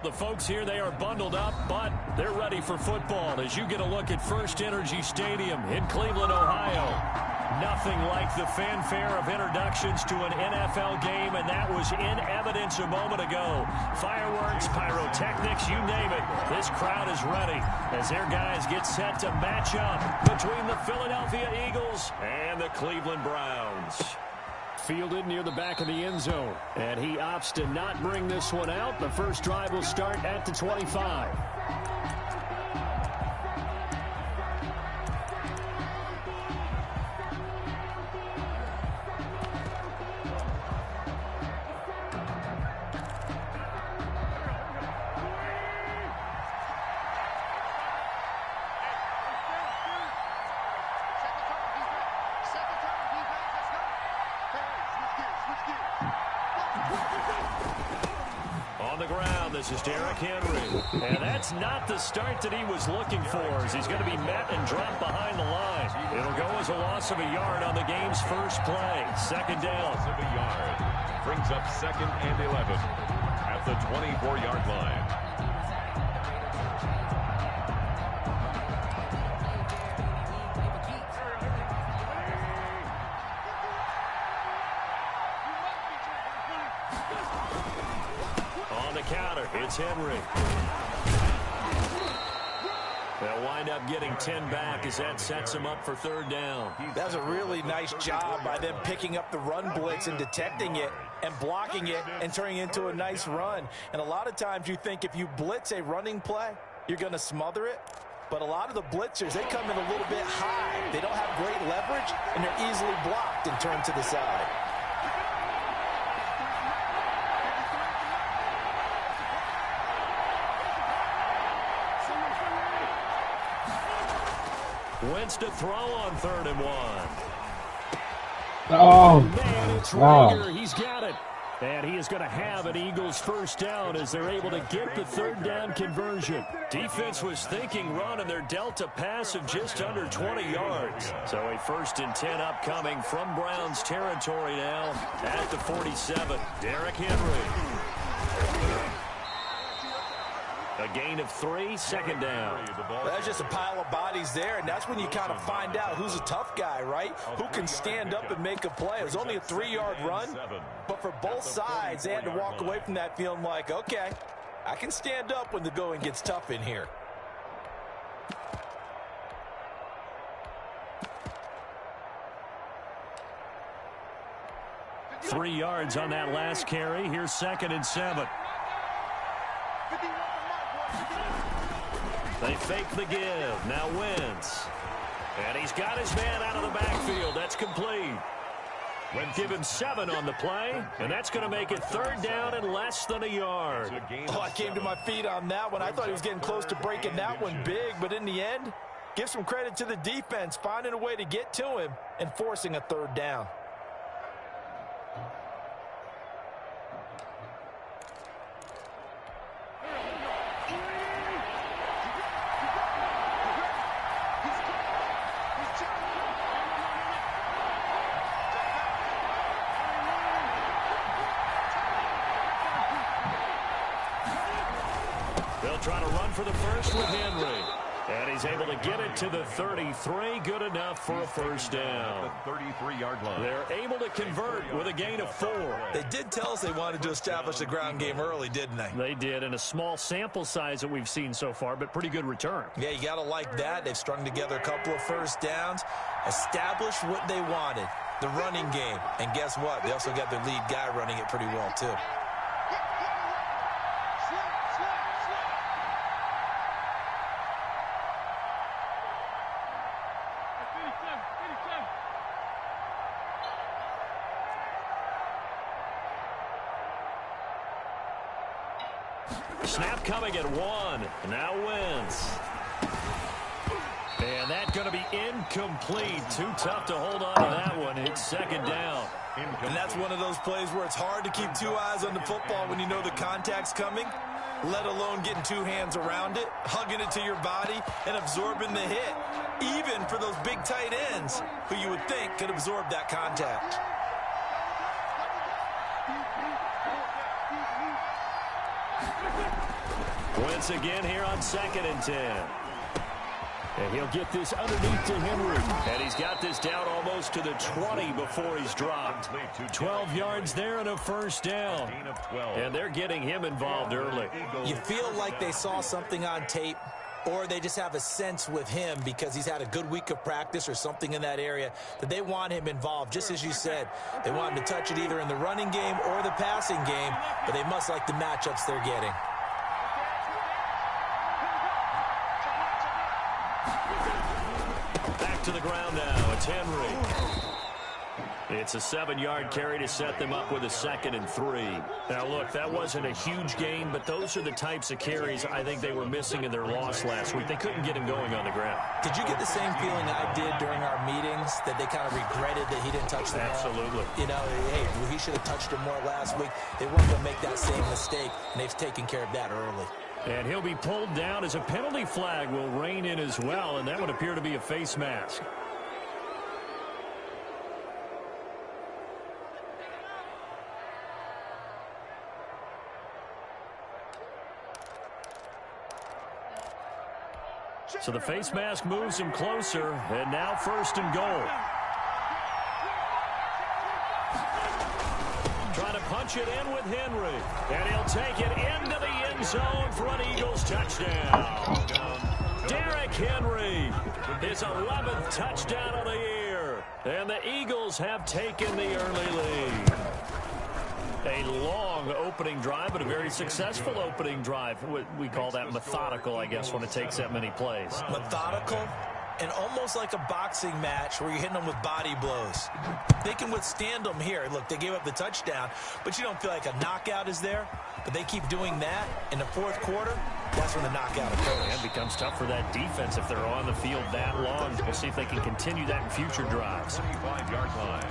The folks here, they are bundled up, but they're ready for football as you get a look at First Energy Stadium in Cleveland, Ohio. Nothing like the fanfare of introductions to an NFL game, and that was in evidence a moment ago. Fireworks, pyrotechnics, you name it. This crowd is ready as their guys get set to match up between the Philadelphia Eagles and the Cleveland Browns. Fielded near the back of the end zone, and he opts to not bring this one out. The first drive will start at the 25. This is Derrick Henry, and that's not the start that he was looking for, as he's going to be met and dropped behind the line. It'll go as a loss of a yard on the game's first play. Second down. Loss of a yard. Brings up 2nd and 11 at the 24-yard line. It's Henry. They'll wind up getting 10 back as that sets him up for third down. That's a really nice job by them picking up the run blitz and detecting it and blocking it and turning it into a nice run. And a lot of times you think if you blitz a running play, you're going to smother it. But a lot of the blitzers, they come in a little bit high. They don't have great leverage, and they're easily blocked and turned to the side. Wentz to throw on 3rd and 1. Oh, man, it's Rager. He's got it. And he is going to have an Eagles first down as they're able to get the third down conversion. Defense was thinking run, and they're dealt a pass of just under 20 yards. So a 1st and 10 upcoming from Browns territory now at the 47. Derrick Henry. A gain of 3, second down. That's just a pile of bodies there, and that's when you kind of find out who's a tough guy, right? Who can stand up and make a play. It was only a 3-yard run, but for both sides, they had to walk away from that feeling like, okay, I can stand up when the going gets tough in here. Three yards on that last carry. Here's 2nd and 7. They fake the give. Now Wentz. And he's got his man out of the backfield. That's complete. Give him 7 on the play, and that's going to make it third down and less than a yard. Oh, I came to my feet on that one. I thought he was getting close to breaking that one big, but in the end, give some credit to the defense, finding a way to get to him and forcing a third down. Trying to run for the first with Henry. And he's able to get it to the 33. Good enough for a first down. The 33-yard line. They're able to convert with a gain of 4. They did tell us they wanted to establish the ground game early, didn't they? They did, in a small sample size that we've seen so far, but pretty good return. Yeah, you got to like that. They've strung together a couple of first downs, established what they wanted, the running game. And guess what? They also got their lead guy running it pretty well, too. Snap coming at 1. Now Wentz. And that's going to be incomplete. Too tough to hold on to that one. It's second down. And that's one of those plays where it's hard to keep 2 eyes on the football when you know the contact's coming, let alone getting 2 hands around it, hugging it to your body, and absorbing the hit, even for those big tight ends who you would think could absorb that contact. Wentz again here on 2nd and 10. And he'll get this underneath to Henry. And he's got this down almost to the 20 before he's dropped. 12 yards there and a first down. And they're getting him involved early. You feel like they saw something on tape, or they just have a sense with him because he's had a good week of practice or something in that area that they want him involved. Just as you said, they want him to touch it either in the running game or the passing game, but they must like the matchups they're getting. Back to the ground now. It's Henry. It's a 7-yard carry to set them up with a 2nd and 3. Now, look, that wasn't a huge gain, but those are the types of carries I think they were missing in their loss last week. They couldn't get him going on the ground. Did you get the same feeling I did during our meetings, that they kind of regretted that he didn't touch the ball? Absolutely. You know, hey, he should have touched it more last week. They weren't going to make that same mistake, and they've taken care of that early. And he'll be pulled down as a penalty flag will rein in as well, and that would appear to be a face mask. So the face mask moves him closer, and now 1st and goal. Trying to punch it in with Henry, and he'll take it into the end zone for an Eagles touchdown. Derrick Henry, his 11th touchdown of the year, and the Eagles have taken the early lead. A long opening drive, but a very successful opening drive. We call that methodical, I guess, when it takes that many plays. Methodical and almost like a boxing match where you're hitting them with body blows. They can withstand them here. Look, they gave up the touchdown, but you don't feel like a knockout is there. But they keep doing that in the 4th quarter. That's when the knockout occurs. And it becomes tough for that defense if they're on the field that long. We'll see if they can continue that in future drives. 25-yard line.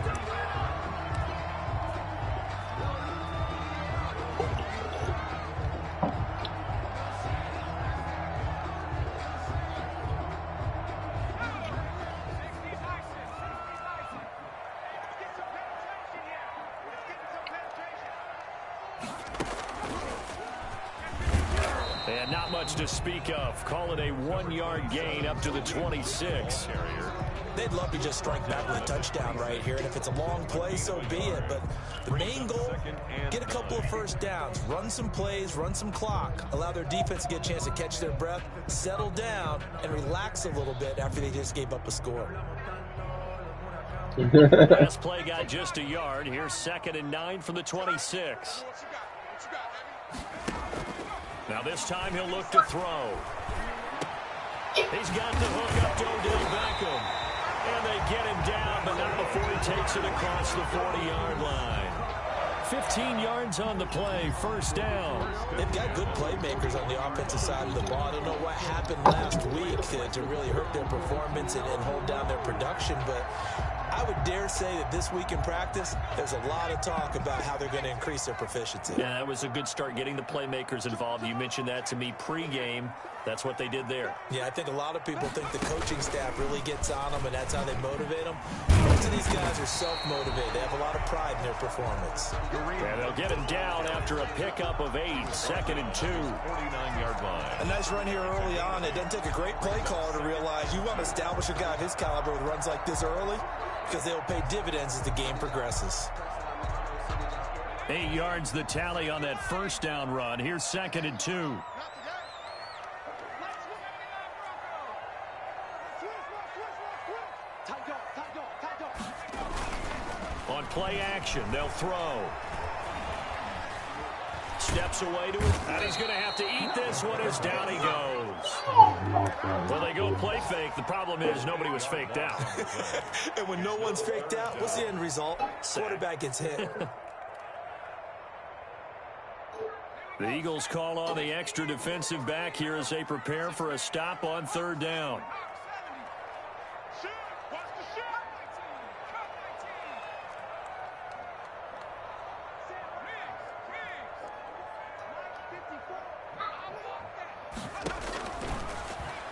And not much to speak of. Call it a 1-yard gain up to the 26. They'd love to just strike back with a touchdown right here, and if it's a long play, so be it. But the main goal, get a couple of first downs, run some plays, run some clock, allow their defense to get a chance to catch their breath, settle down, and relax a little bit after they just gave up a score. Last play got just a yard. Here's 2nd and 9 from the 26. Now this time he'll look to throw. He's got the hook up to Odell Beckham. And they get him down, but not before he takes it across the 40-yard line. 15 yards on the play, 1st down. They've got good playmakers on the offensive side of the ball. I don't know what happened last week to really hurt their performance and hold down their production, but I would dare say that this week in practice, there's a lot of talk about how they're going to increase their proficiency. Yeah, that was a good start getting the playmakers involved. You mentioned that to me pregame. That's what they did there. Yeah, I think a lot of people think the coaching staff really gets on them, and that's how they motivate them. Most of these guys are self-motivated. They have a lot of pride in their performance. And they'll get him down after a pickup of 8, 2nd and 2. 49-yard line. A nice run here early on. It doesn't take a great play caller to realize you want to establish a guy of his caliber with runs like this early, because they'll pay dividends as the game progresses. 8 yards the tally on that 1st down run. Here's 2nd and 2. On play action, they'll throw. Steps away to it, and he's going to have to eat this one as down he goes. Well, they go play fake. The problem is nobody was faked out. And when no one's faked out, what's the end result? Quarterback gets hit. The Eagles call on the extra defensive back here as they prepare for a stop on 3rd down.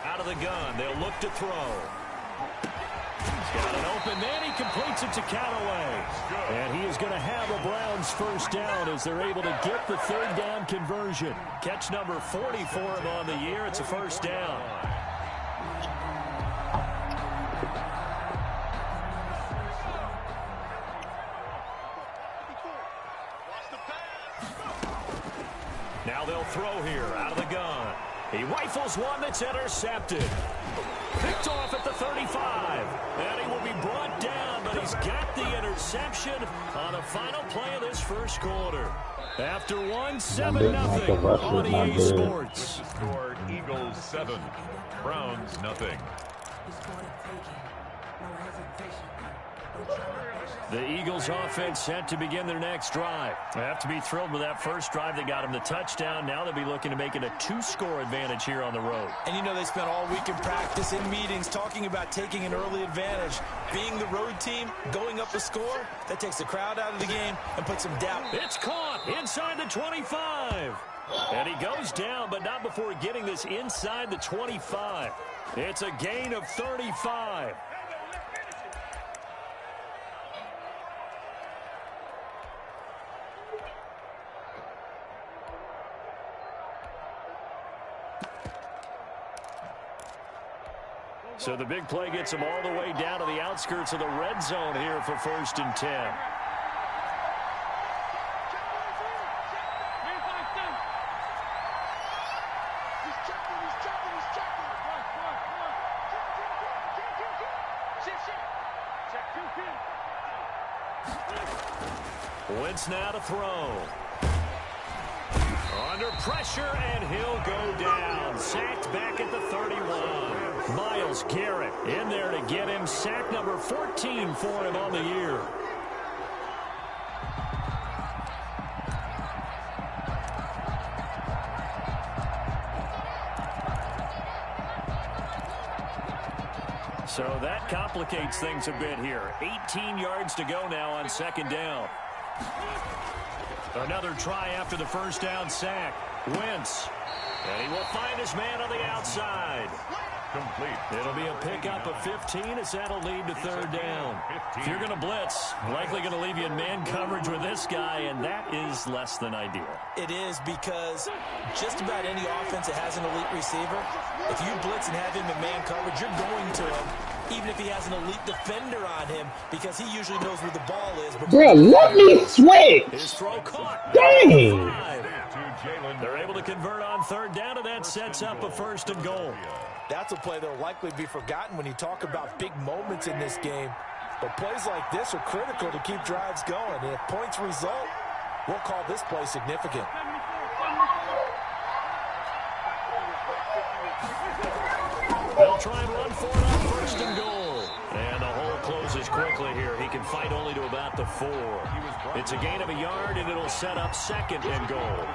Out of the gun, they'll look to throw. Got an open man. He completes it to Callaway. And he is going to have a Browns first down as they're able to get the third down conversion. Catch number 40 for him on the year. It's a first down. Now they'll throw here out of the gun. He rifles one that's intercepted. Picked off at the 35. And he will be brought down, but he's got the interception on the final play of this first quarter. After 7-0 on EA Sports. Score Eagles 7, Browns nothing. The Eagles offense set to begin their next drive. They have to be thrilled with that first drive. They got him the touchdown. Now they'll be looking to make it a 2-score advantage here on the road. And you know they spent all week in practice, in meetings, talking about taking an early advantage. Being the road team, going up a score, that takes the crowd out of the game and puts some doubt. It's caught inside the 25. And he goes down, but not before getting this inside the 25. It's a gain of 35. So the big play gets him all the way down to the outskirts of the red zone here for 1st and 10. Wentz now to throw. Under pressure, and he'll go down. Sacked back at the 31. Myles Garrett in there to get him. Sack number 14 for him on the year. So that complicates things a bit here. 18 yards to go now on 2nd down. Another try after the first down sack. Wentz. And he will find his man on the outside. Complete. It'll be a pickup of 15 as that'll lead to 3rd down. If you're going to blitz, likely going to leave you in man coverage with this guy, and that is less than ideal. It is, because just about any offense that has an elite receiver, if you blitz and have him in man coverage, you're going to him, even if he has an elite defender on him, because he usually knows where the ball is. Bro, let me switch. His throw caught. Dang. They're able to convert on 3rd down, and that sets up a 1st and goal. That's a play that will likely be forgotten when you talk about big moments in this game. But plays like this are critical to keep drives going. And if points result, we'll call this play significant. They'll try and run for it on 1st and goal. And the hole closes quickly here. He can fight only to about the 4. It's a gain of a yard, and it'll set up 2nd and goal.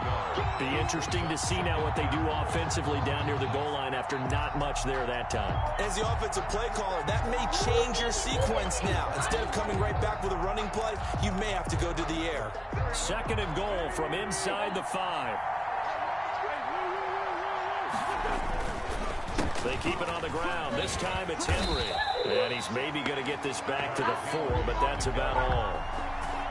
Be interesting to see now what they do offensively down near the goal line after not much there that time. As the offensive play caller, that may change your sequence now. Instead of coming right back with a running play, you may have to go to the air. 2nd and goal from inside the 5. They keep it on the ground. This time it's Henry. And he's maybe going to get this back to the 4, but that's about all.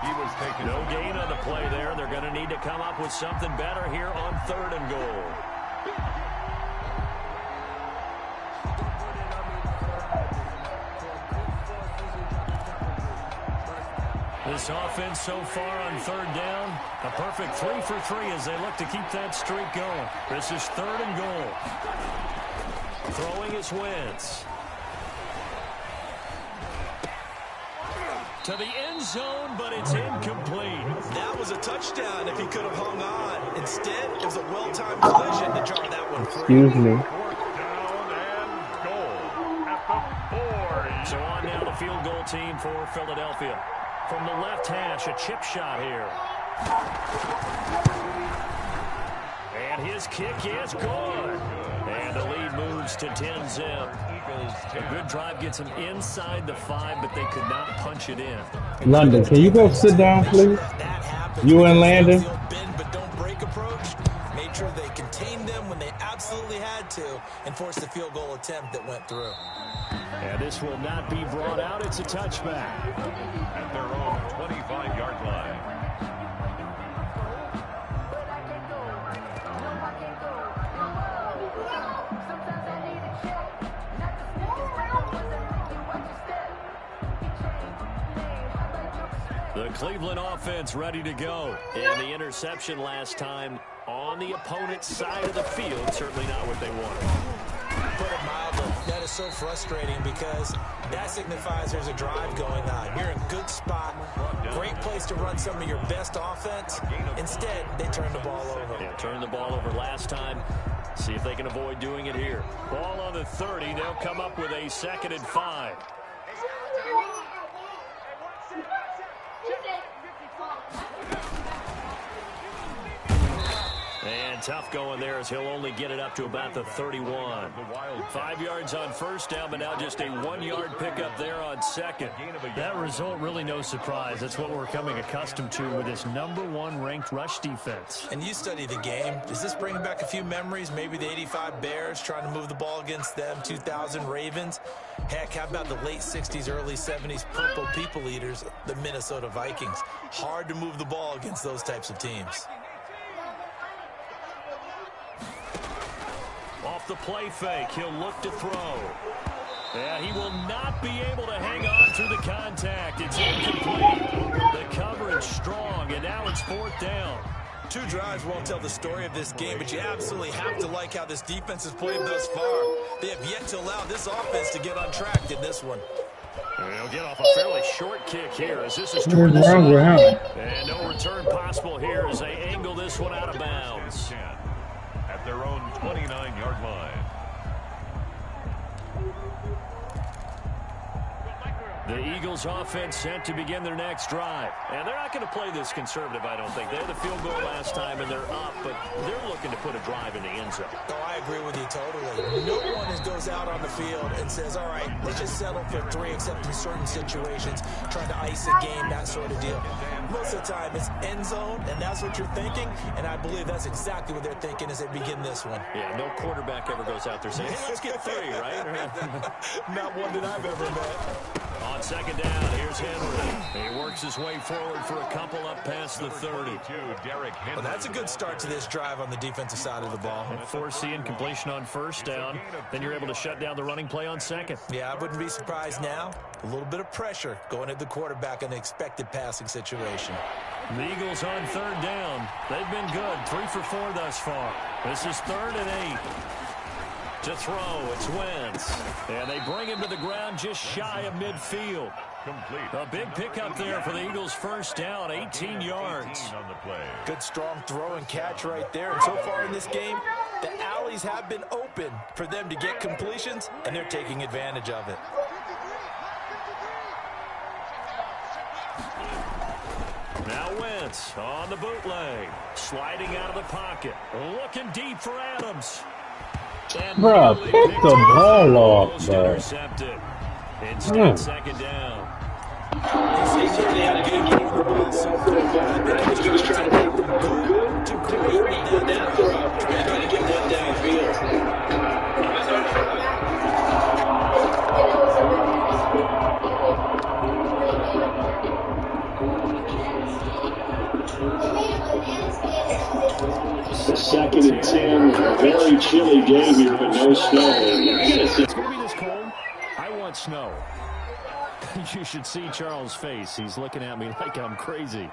He was taking no gain on the play there. They're going to need to come up with something better here on 3rd and goal. This offense so far on 3rd down, a perfect 3 for 3 as they look to keep that streak going. This is 3rd and goal. Throwing is Wentz. To the end zone, but it's incomplete. That was a touchdown if he could have hung on. Instead, it was a well-timed collision to jar that one free. Excuse me. down and goal at the 4. So on now the field goal team for Philadelphia. From the left hash, a chip shot here. And his kick is good. And the lead moves to 10-zip. A good drive gets him inside the 5, but they could not punch it in. London, can you go sit down, please? You and Landon? Bend but don't break approach made sure they contained them when they absolutely had to and forced the field goal attempt that went through. And this will not be brought out. It's a touchback. At their own 25-yard line. The Cleveland offense ready to go. And the interception last time on the opponent's side of the field. Certainly not what they wanted. Put it mildly, that is so frustrating because that signifies there's a drive going on. You're in a good spot, great place to run some of your best offense. Instead, they turn the ball over. Yeah, turned the ball over last time. See if they can avoid doing it here. Ball on the 30. They'll come up with a 2nd and 5. And tough going there as he'll only get it up to about the 31. 5 yards on first down, but now just a 1-yard pickup there on 2nd. That result really no surprise. That's what we're coming accustomed to with this #1 ranked rush defense. And you study the game. Does this bring back a few memories? Maybe the 85 Bears trying to move the ball against them, 2000 Ravens. Heck, how about the late 60s, early 70s Purple People Eaters, the Minnesota Vikings? Hard to move the ball against those types of teams. Off the play fake, he'll look to throw. Yeah, he will not be able to hang on through the contact. It's incomplete. The coverage strong, and now it's 4th down. 2 drives won't tell the story of this game, but you absolutely have to like how this defense has played thus far. They have yet to allow this offense to get on track in this one. And he'll get off a fairly short kick here as this is toward the side. And no return possible here as they angle this one out of bounds. At their own 29-yard line. The Eagles offense set to begin their next drive. And they're not going to play this conservative, I don't think. They had the field goal last time, and they're up, but they're looking to put a drive in the end zone. Oh, I agree with you totally. No one goes out on the field and says, all right, let's just settle for 3, except in certain situations, trying to ice a game, that sort of deal. Most of the time, it's end zone, and that's what you're thinking, and I believe that's exactly what they're thinking as they begin this one. Yeah, no quarterback ever goes out there saying, hey, let's get 3, right? Not one that I've ever met. On 2nd down, here's Henry. He works his way forward for a couple up past the 30. Derrick Henry. Well, that's a good start to this drive on the defensive side of the ball. And force the incompletion on first down. Then you're able to shut down the running play on 2nd. Yeah, I wouldn't be surprised now. A little bit of pressure going at the quarterback in an expected passing situation. The Eagles on 3rd down. They've been good. 3 for 4 thus far. This is 3rd and 8. To throw, it's Wentz. And they bring him to the ground just shy of midfield. Complete. A big pickup there for the Eagles' first down, 18 yards. On the play. Good strong throw and catch right there. And so far in this game, the alleys have been open for them to get completions, and they're taking advantage of it. Now Wentz on the bootleg. Sliding out of the pocket. Looking deep for Adams. Bruh, pick the ball off, bro. Intercepted. Instead, 2nd down. They certainly had a good game of the ball so far. I think he was trying to take them good to great with that throw. Trying to get that downfield. Second and 10, very chilly game here, but no snow. It's going to be this cold. I want snow. You should see Charles' face. He's looking at me like I'm crazy.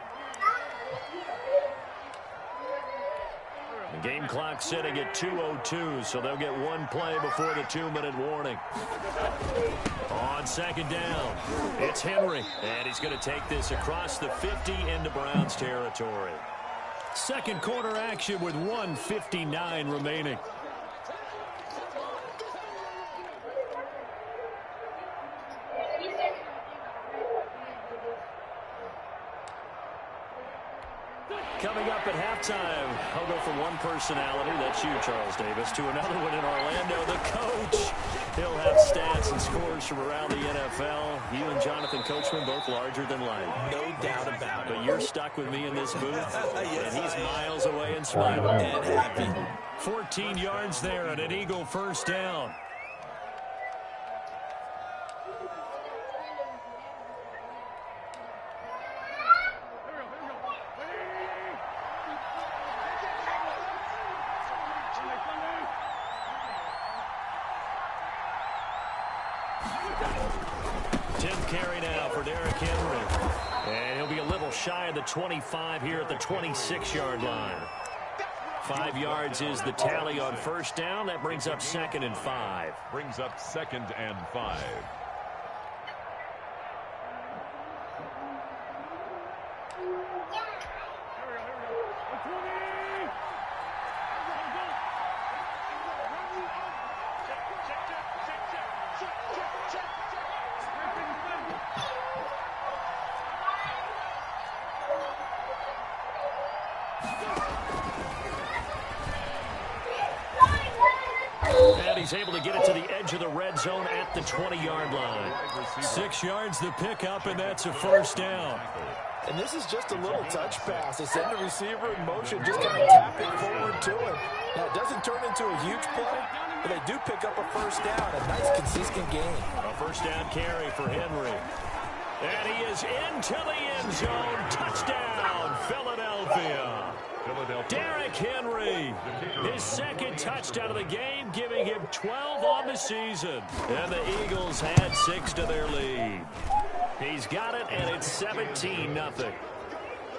The game clock sitting at 2:02, so they'll get 1 play before the 2-minute warning. On 2nd down, it's Henry, and he's going to take this across the 50 into Browns territory. Second quarter action with 1:59 remaining. Coming up at halftime, I'll go from one personality, that's you, Charles Davis, to another one in Orlando, the coach. He'll have stats and scores from around the NFL. You and Jonathan Coachman both larger than life. No doubt about it. But you're stuck with me in this booth, yes, and he's miles away and smiling. And happy. 14 yards there and an Eagle first down. Carry now for Derrick Henry. And he'll be a little shy of the 25 here at the 26-yard line. 5 yards is the tally on first down. That brings up 2nd and 5. Brings up 2nd and 5. He's able to get it to the edge of the red zone at the 20-yard line. 6 yards the pickup, and that's a first down. And this is just a little touch pass. They send the receiver in motion, just kind of tap it forward to him. Now, it doesn't turn into a huge play, but they do pick up a first down. A nice, consistent gain. A first down carry for Henry. And he is into the end zone. Touchdown, Philadelphia. Derrick Henry, his 2nd touchdown of the game, giving him 12 on the season. And the Eagles add 6 to their lead. He's got it, and it's 17-0.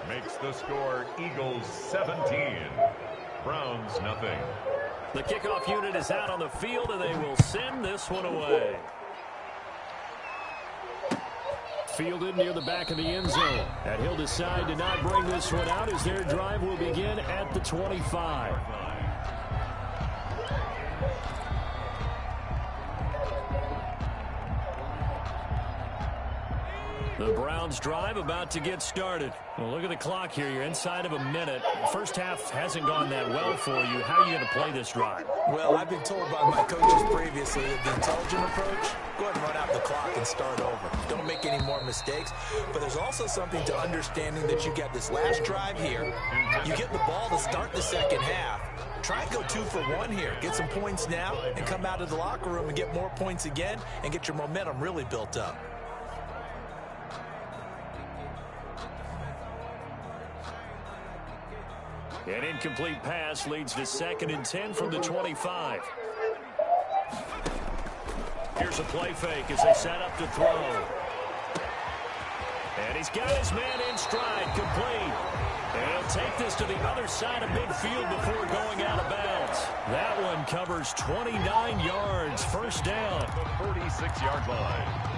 Makes the score Eagles 17. Browns nothing. The kickoff unit is out on the field, and they will send this one away. Fielded near the back of the end zone. And he'll decide to not bring this one out as their drive will begin at the 25. The Browns drive about to get started. Well, look at the clock here. You're inside of a minute. First half hasn't gone that well for you. How are you going to play this drive? Well, I've been told by my coaches previously that the intelligent approach, go ahead and run out the clock and start over. Don't make any more mistakes. But there's also something to understanding that you got this last drive here. You get the ball to start the second half. Try and go 2 for 1 here. Get some points now and come out of the locker room and get more points again and get your momentum really built up. An incomplete pass leads to 2nd and 10 from the 25. Here's a play fake as they set up to throw. And he's got his man in stride, complete. And he'll take this to the other side of midfield before going out of bounds. That one covers 29 yards, first down. The 46-yard line.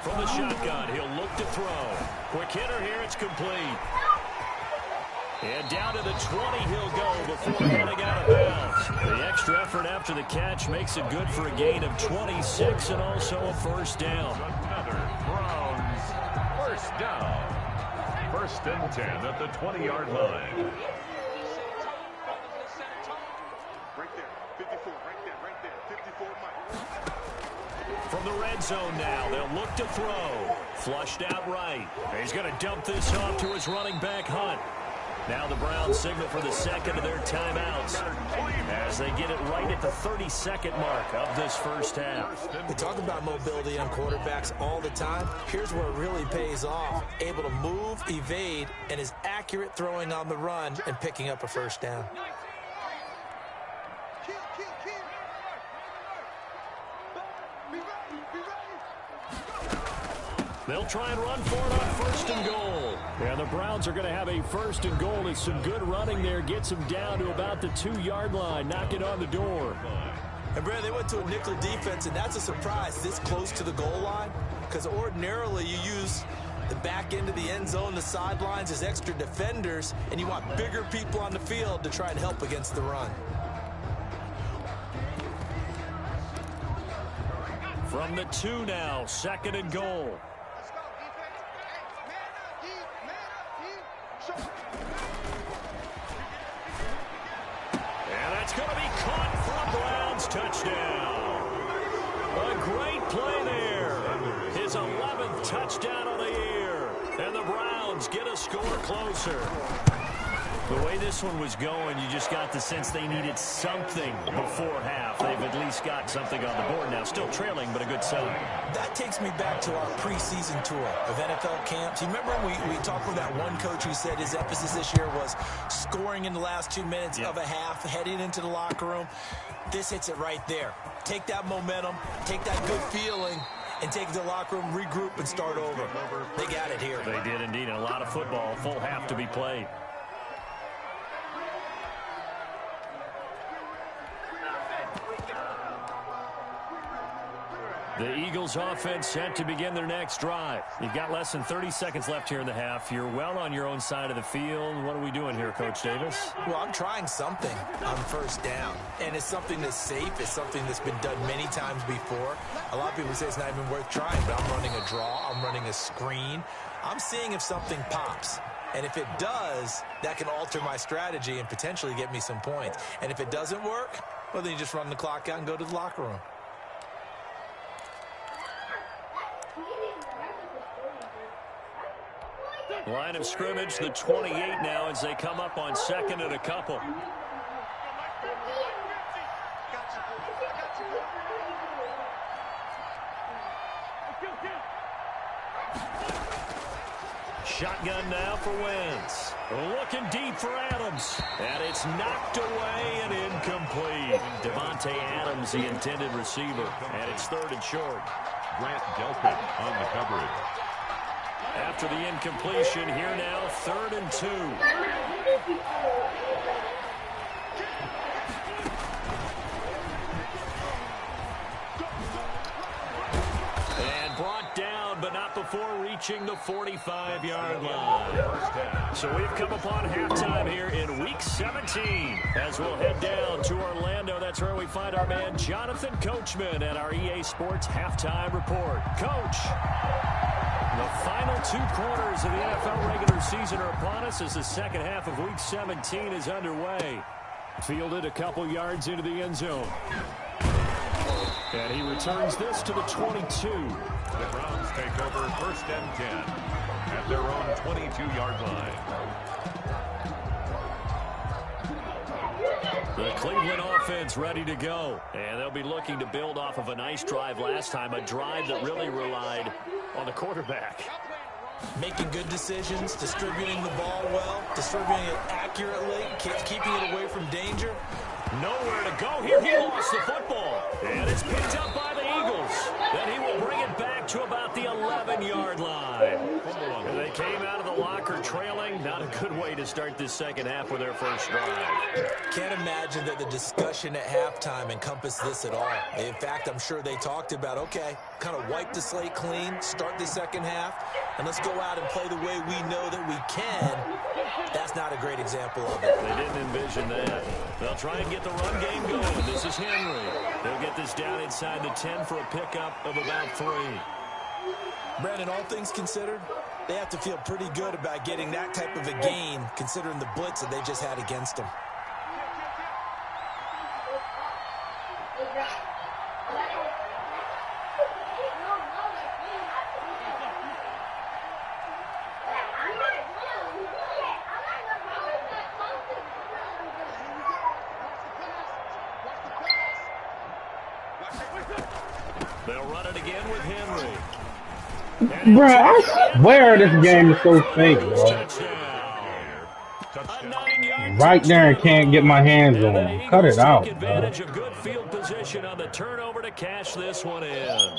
From the shotgun, he'll look to throw. Quick hitter here, it's complete. And down to the 20 he'll go before running out of bounds. The extra effort after the catch makes it good for a gain of 26 and also a first down. Another Browns first down. 1st and 10 at the 20-yard line. From the red zone now, they'll look to throw. Flushed out right. He's going to dump this off to his running back, Hunt. Now the Browns signal for the 2nd of their timeouts as they get it right at the 32nd mark of this first half. We talk about mobility on quarterbacks all the time. Here's where it really pays off. Able to move, evade, and is accurate throwing on the run and picking up a first down. They'll try and run for it on 1st and goal. And the Browns are going to have a 1st and goal as some good running there gets them down to about the 2-yard line. Knock it on the door. And, Brad, they went to a nickel defense, and that's a surprise this close to the goal line because ordinarily you use The back end of the end zone, the sidelines, is extra defenders, and you want bigger people on the field to try and help against the run. From the 2 now, 2nd and goal. And that's going to be caught for a Browns touchdown. A great play there. His 11th touchdown of the year. And the Browns get a score closer. The way this one was going, you just got the sense they needed something before half. They've at least got something on the board now. Still trailing, but a good sign. That takes me back to our preseason tour of NFL camps. You remember we talked with that one coach who said his emphasis this year was scoring in the last 2 minutes of a half, heading into the locker room. This hits it right there. Take that momentum, take that good feeling, and take it to the locker room, regroup, and start over. They got it here. They did indeed. And a lot of football, full half to be played. The Eagles offense set to begin their next drive. You've got less than 30 seconds left here in the half. You're well on your own side of the field. What are we doing here, Coach Davis? Well, I'm trying something on first down, and it's something that's safe. It's something that's been done many times before. A lot of people say it's not even worth trying, but I'm running a draw. I'm running a screen. I'm seeing if something pops. And if it does, that can alter my strategy and potentially get me some points. And if it doesn't work, well, then you just run the clock out and go to the locker room. Line of scrimmage, the 28 now as they come up on 2nd and a couple. Shotgun now for Wentz. Looking deep for Adams. And it's knocked away and incomplete. Devontae Adams, the intended receiver. And it's 3rd and short. Grant Delpit on the coverage. After the incompletion, here now, 3rd and 2. And brought down, but not before reaching the 45-yard line. So we've come upon halftime here in Week 17. As we'll head down to Orlando, that's where we find our man Jonathan Coachman at our EA Sports Halftime Report. Coach. The final 2 quarters of the NFL regular season are upon us as the second half of Week 17 is underway. Fielded a couple yards into the end zone. And he returns this to the 22. The Browns take over 1st and 10 at their own 22-yard line. The Cleveland offense ready to go. And they'll be looking to build off of a nice drive last time, a drive that really relied on the quarterback. Making good decisions, distributing the ball well, distributing it accurately, keeping it away from danger. Nowhere to go here. He lost the football. And it's picked up by the Eagles. Then he will bring it back to about the 11-yard line. And they came out of the locker trailing. Not a good way to start this second half with their first drive. Can't imagine that the discussion at halftime encompassed this at all. In fact, I'm sure they talked about, okay, kind of wipe the slate clean, start the second half, and let's go out and play the way we know that we can. That's not a great example of it. They didn't envision that. They'll try and get the run game going. This is Henry. They'll get this down inside the 10 for a pickup of about 3. Brandon, all things considered, they have to feel pretty good about getting that type of a gain, considering the blitz that they just had against them. They'll run it again with Henry. Bruh, I swear this game is so fake, bro. Right there and can't get my hands on him. Cut it out, bro. Advantage of good field position on the turnover to cash this one in.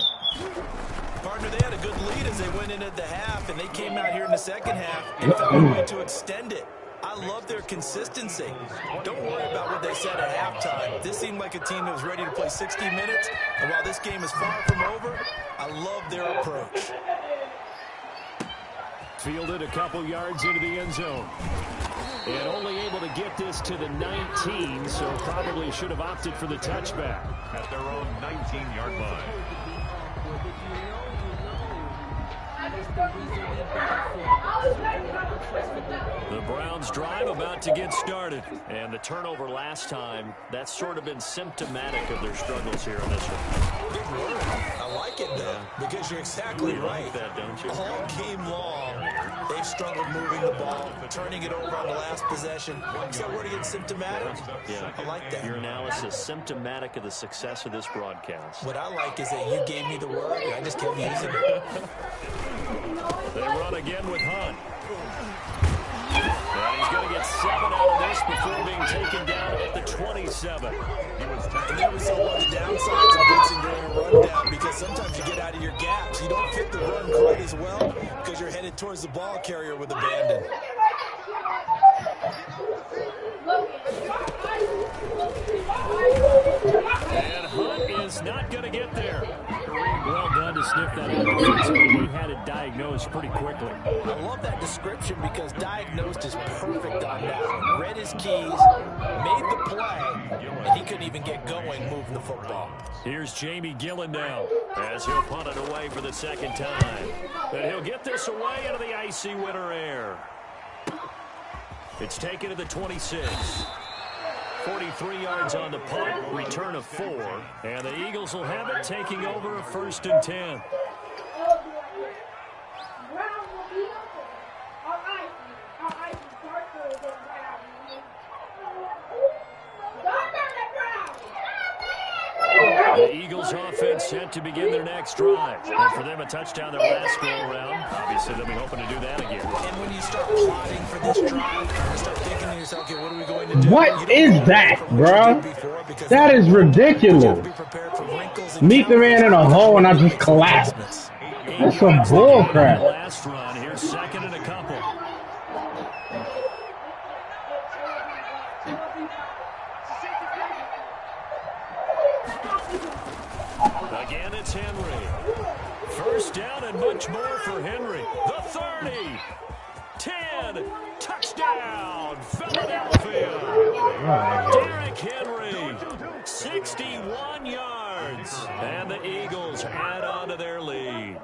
Partner, they had a good lead as they went in at the half, and they came out here in the second half and found a way to extend it. I love their consistency. Don't worry about what they said at halftime. This seemed like a team that was ready to play 60 minutes, and while this game is far from over, I love their approach. Fielded a couple yards into the end zone. And only able to get this to the 19, so probably should have opted for the touchback. At their own 19-yard line. The Browns drive about to get started. And the turnover last time, that's sort of been symptomatic of their struggles here in this one. Big word. I like it, though, because you're exactly right. Like that, don't you? All game long, they've struggled moving the ball, turning it over on the last possession. So word again, symptomatic? Yeah. I like that. Your analysis symptomatic of the success of this broadcast. What I like is that you gave me the word, and I just kept using it. They run again with Hunt. And he's going to get 7 out of this before being taken down at the 27. And there was one of the downsides of blitzing during a rundown, because sometimes you get out of your gaps. You don't fit the run quite as well because you're headed towards the ball carrier with abandon. And Hunt is not going to get there. Well done to sniff that out defensively. He had it diagnosed pretty quickly. I love that description because diagnosed is perfect on that. Read his keys, made the play, and he couldn't even get going moving the football. Here's Jamie Gillen now as he'll punt it away for the second time. And he'll get this away into the icy winter air. It's taken to the 26. 43 yards on the punt, return of 4. And the Eagles will have it, taking over a 1st and 10. The Eagles offense set to begin their next drive. And for them, a touchdown their last go-around. Obviously, they'll be hoping to do that again. And when you start plotting for this drive, you start thinking to yourself, okay, what are we going to do? What is that, bro? That is ridiculous. Meet the man in a hole and I just collapsed. That's some bull crap. Last run, here's 2nd and a couple. Again, it's Henry. 1st down and much more for Henry. The 30. 10. Touchdown, Philadelphia. Derrick Henry. 61 yards. And the Eagles add on to their lead.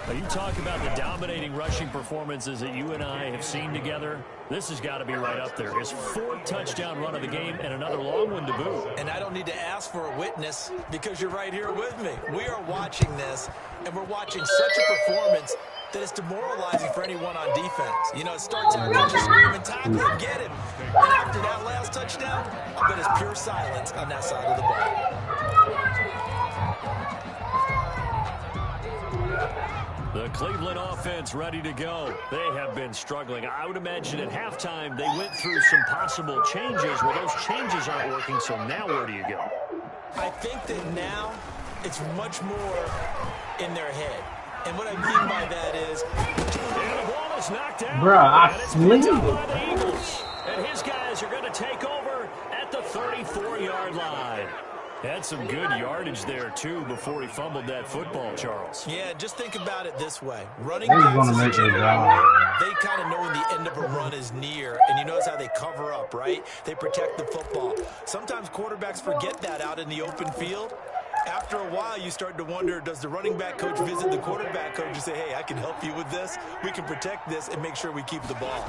Now, you talk about the dominating rushing performances that you and I have seen together. This has got to be right up there. His 4th touchdown run of the game and another long one to boot. And I don't need to ask for a witness because you're right here with me. We are watching this, and we're watching such a performance that is demoralizing for anyone on defense. You know, it starts out just screaming, tackle him, get him. And after that last touchdown, I bet it's pure silence on that side of the ball. The Cleveland offense ready to go. They have been struggling. I would imagine at halftime they went through some possible changes. Well, those changes aren't working, so now where do you go? I think that now it's much more in their head. And what I mean by that is... And the ball is knocked out. Bruh, I sleep. The Eagles. And his guys are going to take over at the 34-yard line. Had some good yardage there, too, before he fumbled that football, Charles. Yeah, just think about it this way. Running backs, they kind of know when the end of a run is near, and you notice how they cover up, right? They protect the football. Sometimes quarterbacks forget that out in the open field. After a while, you start to wonder, does the running back coach visit the quarterback coach and say, hey, I can help you with this. We can protect this and make sure we keep the ball.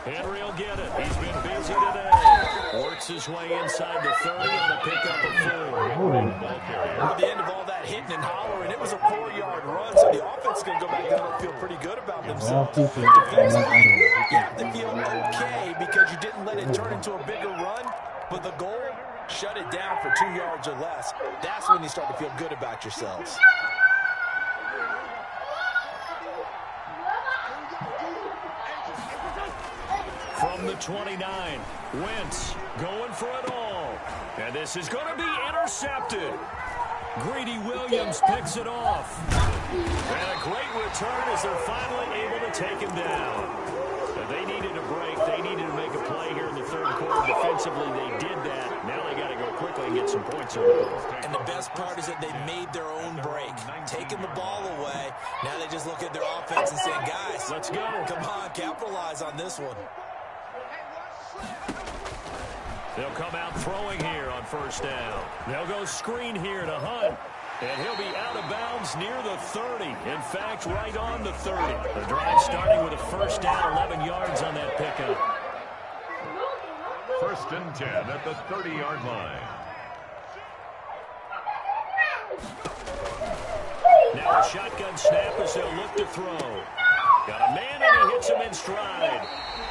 Henry will get it. He's been busy today. Works his way inside the 30 on a pickup of 4. At the end of all that hitting and hollering, it was a 4-yard run, so the offense is going to go back down and feel pretty good about themselves. Defensively, you have to feel okay because you didn't let it turn into a bigger run, but the goal, shut it down for 2 yards or less. That's when you start to feel good about yourselves. From the 29, Wentz going for it all. And this is going to be intercepted. Greedy Williams picks it off. And a great return as they're finally able to take him down. And they needed a break. They needed to make a play here in the third quarter. Defensively, they did that. Now they got to go quickly and get some points on the board. And the best part is that they made their own break. Taking the ball away, now they just look at their offense and say, guys, let's go. Come on, capitalize on this one. They'll come out throwing here on first down. They'll go screen here to Hunt. And he'll be out of bounds near the 30. In fact, right on the 30. The drive starting with a first down, 11 yards on that pickup. First and 10 at the 30-yard line. Now a shotgun snap as they'll look to throw. Got a man and he hits him in stride.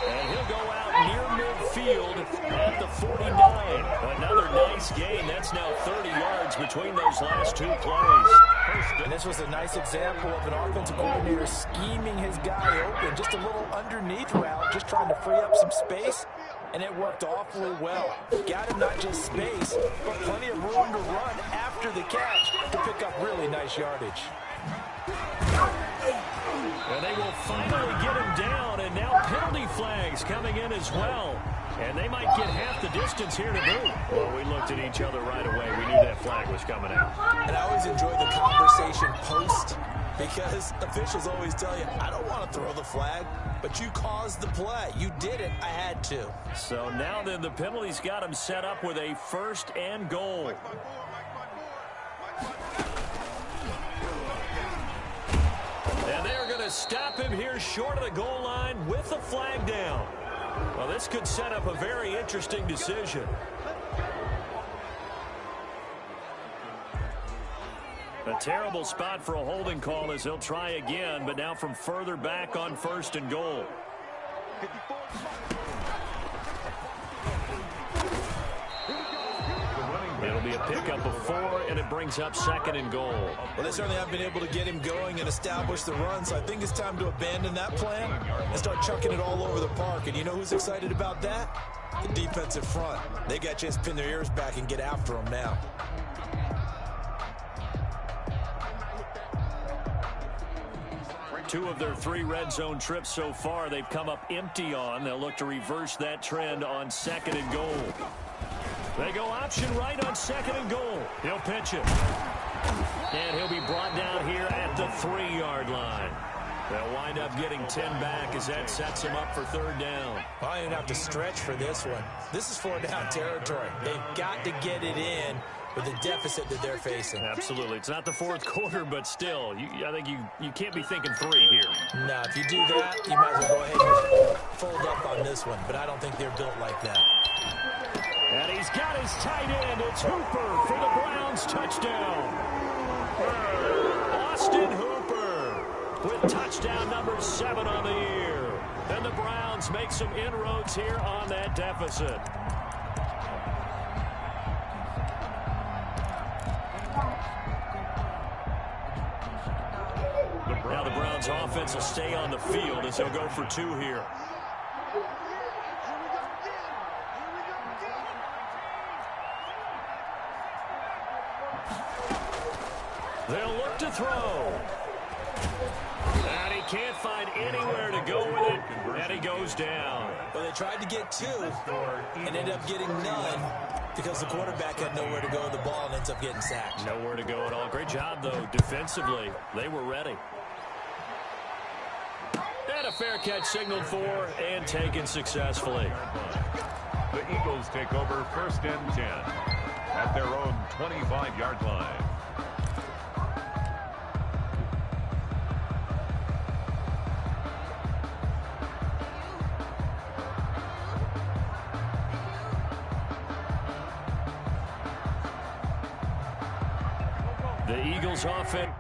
And he'll go out near midfield at the 49. Another nice gain. That's now 30 yards between those last two plays. And this was a nice example of an offensive coordinator scheming his guy open. Just a little underneath route, just trying to free up some space. And it worked awfully well. Got him not just space, but plenty of room to run after the catch to pick up really nice yardage. And they will finally get him down, and now penalty flags coming in as well. And they might get half the distance here to boot. Well, we looked at each other right away. We knew that flag was coming out. And I always enjoy the conversation post, because officials always tell you, I don't want to throw the flag, but you caused the play. You did it. I had to. So now then the penalties got him set up with a first and goal. And they're going to stop him here short of the goal line with the flag down. Well, this could set up a very interesting decision. A terrible spot for a holding call as he'll try again, but now from further back on first and goal. It'll be a pickup of 4, and it brings up second and goal. Well, they certainly have been able to get him going and establish the run, so I think it's time to abandon that plan and start chucking it all over the park. And you know who's excited about that? The defensive front. They got a chance to pin their ears back and get after him now. Two of their 3 red zone trips so far, they've come up empty on. They'll look to reverse that trend on second and goal. They go option right on second and goal. He'll pitch it. And he'll be brought down here at the 3-yard line. They'll wind up getting 10 back as that sets them up for third down. I don't even have to stretch for this one. This is 4-down territory. They've got to get it in with the deficit that they're facing. Absolutely. It's not the fourth quarter, but still, I think you can't be thinking 3 here. No, if you do that, you might as well go ahead and fold up on this one. But I don't think they're built like that. And he's got his tight end. It's Hooper for the Browns touchdown. Austin Hooper with touchdown number 7 on the year. And the Browns make some inroads here on that deficit. Now the Browns offense will stay on the field as they'll go for 2 here. They'll look to throw. And he can't find anywhere to go with it. And he goes down. Well, they tried to get 2 and ended up getting none because the quarterback had nowhere to go with the ball and ends up getting sacked. Nowhere to go at all. Great job, though, defensively. They were ready. And a fair catch signaled for and taken successfully. The Eagles take over first and 10 at their own 25-yard line. The Eagles offense.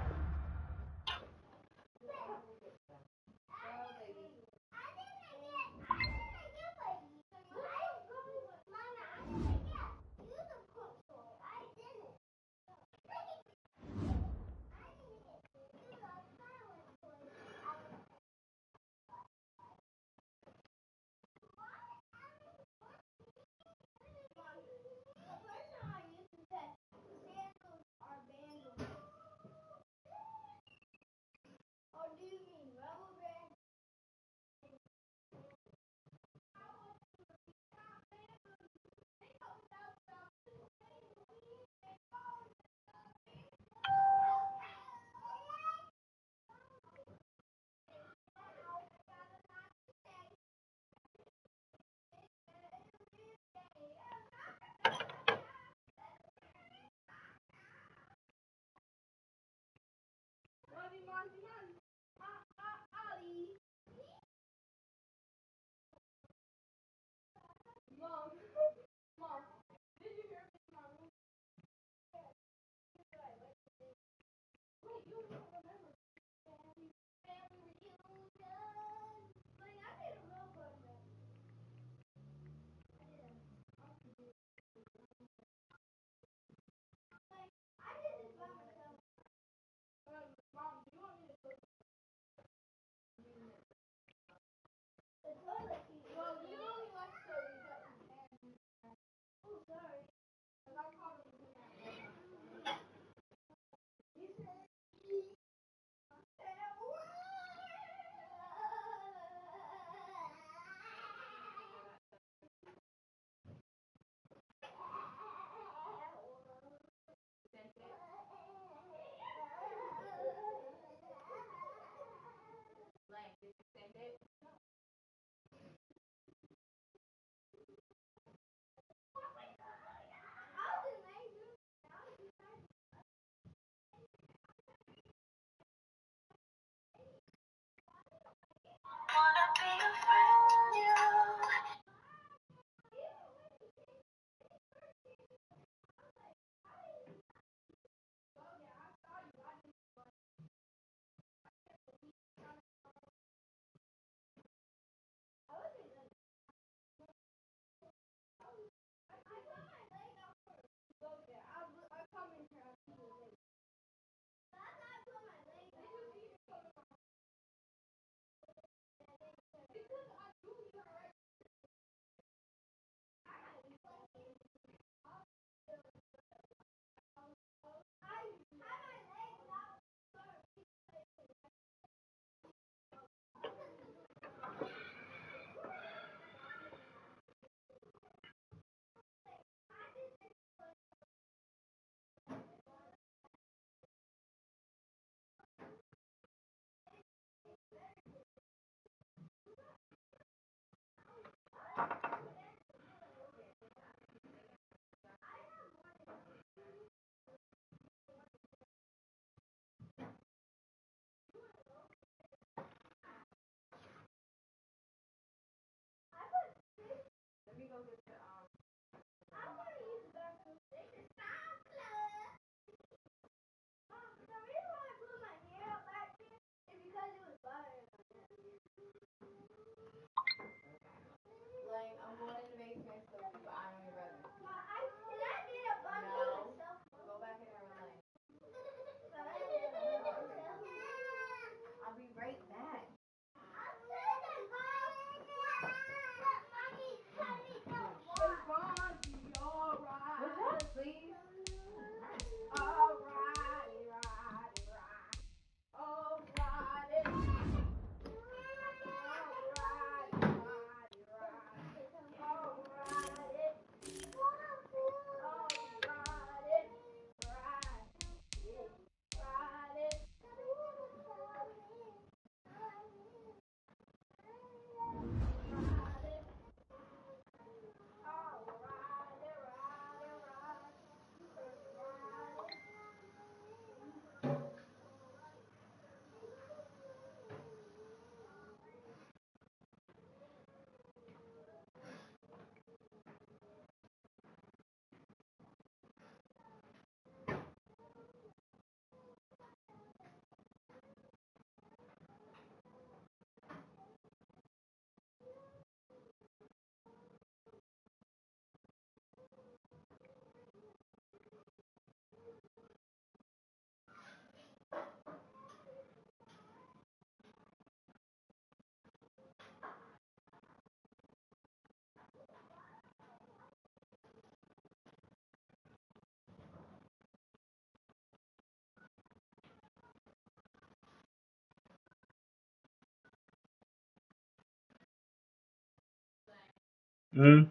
Mm.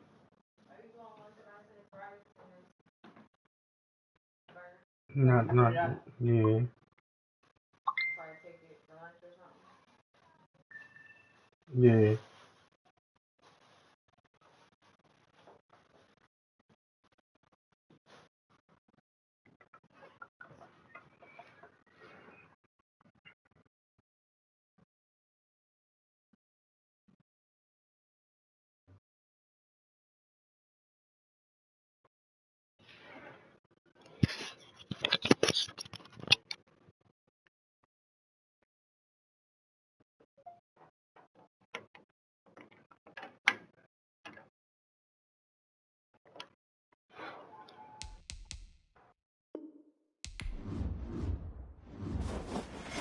Not, yeah. Yeah.